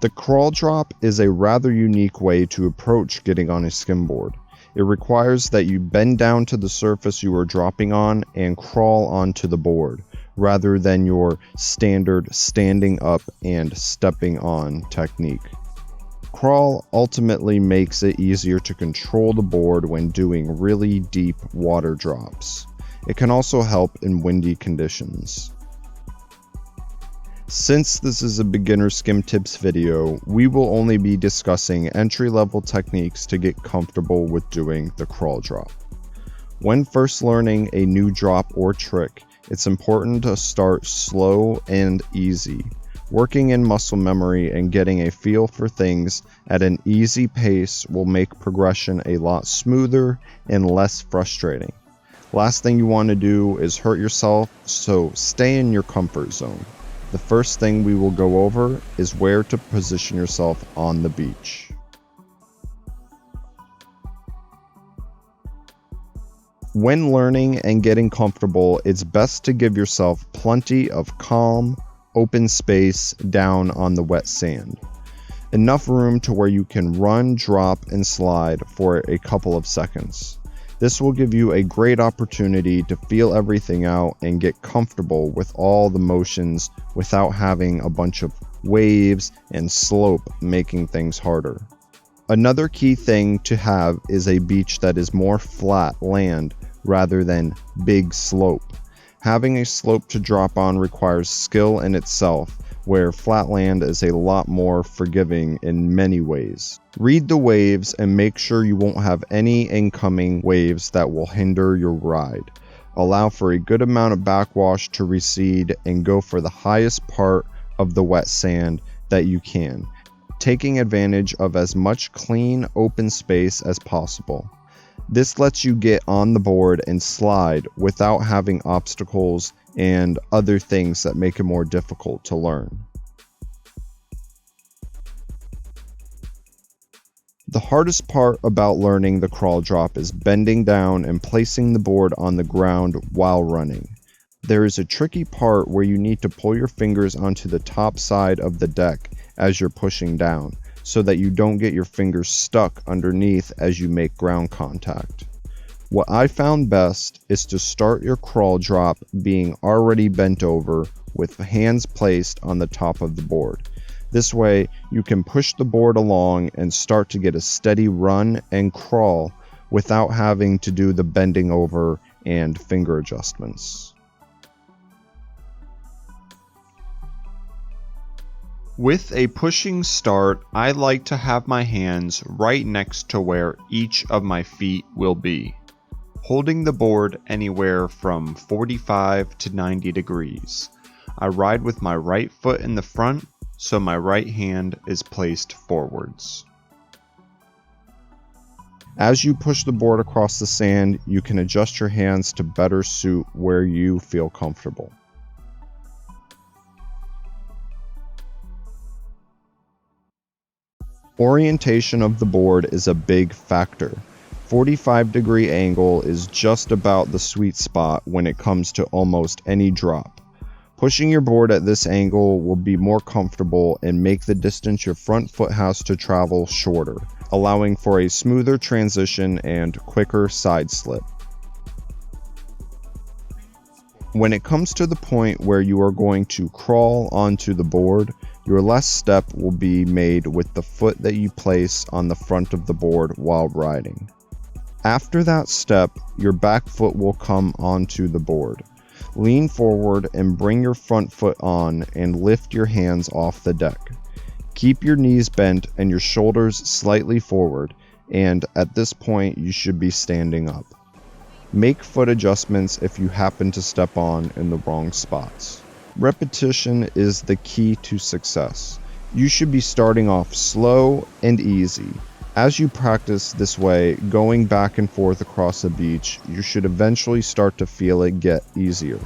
The crawl drop is a rather unique way to approach getting on a skimboard. It requires that you bend down to the surface you are dropping on and crawl onto the board, rather than your standard standing up and stepping on technique. Crawl ultimately makes it easier to control the board when doing really deep water drops. It can also help in windy conditions. Since this is a beginner skim tips video, we will only be discussing entry-level techniques to get comfortable with doing the crawl drop. When first learning a new drop or trick, it's important to start slow and easy. Working in muscle memory and getting a feel for things at an easy pace will make progression a lot smoother and less frustrating. Last thing you want to do is hurt yourself, so stay in your comfort zone. The first thing we will go over is where to position yourself on the beach. When learning and getting comfortable, it's best to give yourself plenty of calm, open space down on the wet sand. Enough room to where you can run, drop, and slide for a couple of seconds. This will give you a great opportunity to feel everything out and get comfortable with all the motions without having a bunch of waves and slope making things harder. Another key thing to have is a beach that is more flat land rather than big slope. Having a slope to drop on requires skill in itself, where flat land is a lot more forgiving in many ways. Read the waves and make sure you won't have any incoming waves that will hinder your ride. Allow for a good amount of backwash to recede and go for the highest part of the wet sand that you can, taking advantage of as much clean, open space as possible. This lets you get on the board and slide without having obstacles and other things that make it more difficult to learn. The hardest part about learning the crawl drop is bending down and placing the board on the ground while running. There is a tricky part where you need to pull your fingers onto the top side of the deck as you're pushing down, so that you don't get your fingers stuck underneath as you make ground contact. What I found best is to start your crawl drop being already bent over with hands placed on the top of the board. This way you can push the board along and start to get a steady run and crawl without having to do the bending over and finger adjustments. With a pushing start, I like to have my hands right next to where each of my feet will be, holding the board anywhere from 45 to 90 degrees. I ride with my right foot in the front, so my right hand is placed forwards. As you push the board across the sand, you can adjust your hands to better suit where you feel comfortable. Orientation of the board is a big factor. 45-degree angle is just about the sweet spot when it comes to almost any drop. Pushing your board at this angle will be more comfortable and make the distance your front foot has to travel shorter, allowing for a smoother transition and quicker side slip. When it comes to the point where you are going to crawl onto the board, your last step will be made with the foot that you place on the front of the board while riding. After that step, your back foot will come onto the board. Lean forward and bring your front foot on and lift your hands off the deck. Keep your knees bent and your shoulders slightly forward, and at this point you should be standing up. Make foot adjustments if you happen to step on in the wrong spots. Repetition is the key to success. You should be starting off slow and easy. As you practice this way, going back and forth across the beach, you should eventually start to feel it get easier.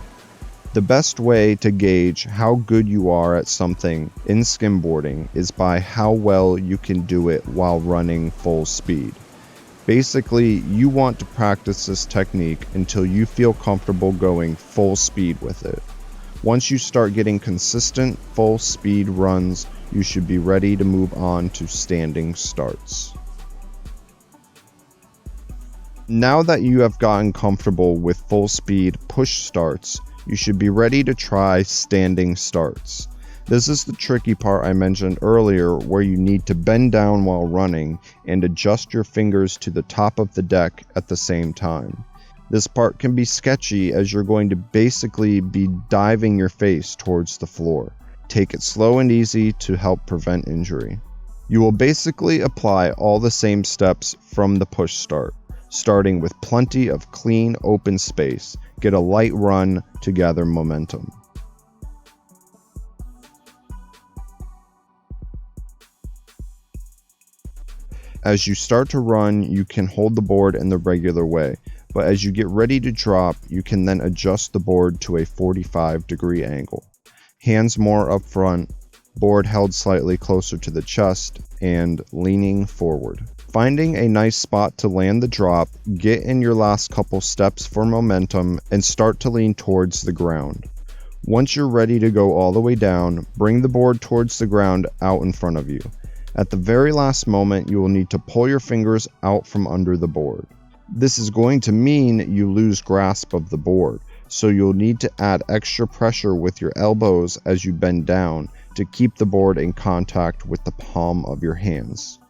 The best way to gauge how good you are at something in skimboarding is by how well you can do it while running full speed. Basically, you want to practice this technique until you feel comfortable going full speed with it. Once you start getting consistent full speed runs, you should be ready to move on to standing starts. Now that you have gotten comfortable with full speed push starts, you should be ready to try standing starts. This is the tricky part I mentioned earlier, where you need to bend down while running and adjust your fingers to the top of the deck at the same time. This part can be sketchy as you're going to basically be diving your face towards the floor. Take it slow and easy to help prevent injury. You will basically apply all the same steps from the push start, starting with plenty of clean open space. Get a light run to gather momentum. As you start to run, you can hold the board in the regular way, but as you get ready to drop, you can then adjust the board to a 45-degree angle. Hands more up front, board held slightly closer to the chest, and leaning forward. Finding a nice spot to land the drop, get in your last couple steps for momentum, and start to lean towards the ground. Once you're ready to go all the way down, bring the board towards the ground out in front of you. At the very last moment, you will need to pull your fingers out from under the board. This is going to mean you lose grasp of the board, so you'll need to add extra pressure with your elbows as you bend down to keep the board in contact with the palm of your hands.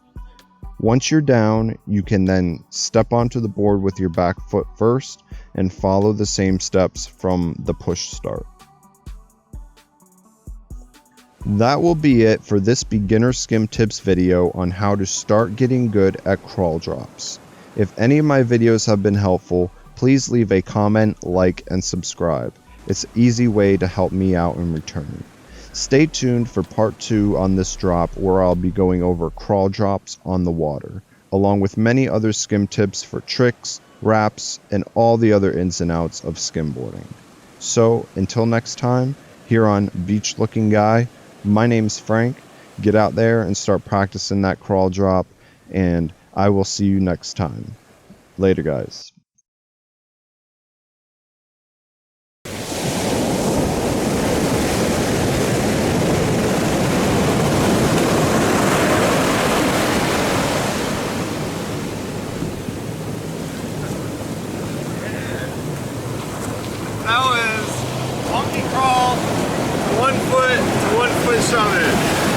Once you're down, you can then step onto the board with your back foot first and follow the same steps from the push start. That will be it for this beginner skim tips video on how to start getting good at crawl drops. If any of my videos have been helpful, please leave a comment, like, and subscribe. It's an easy way to help me out in return. Stay tuned for part 2 on this drop, where I'll be going over crawl drops on the water, along with many other skim tips for tricks, wraps, and all the other ins and outs of skimboarding. So until next time, here on Beach Looking Guy, my name's Frank. Get out there and start practicing that crawl drop, and I will see you next time. Later, guys. That was monkey crawl, 1 foot to 1 foot summit.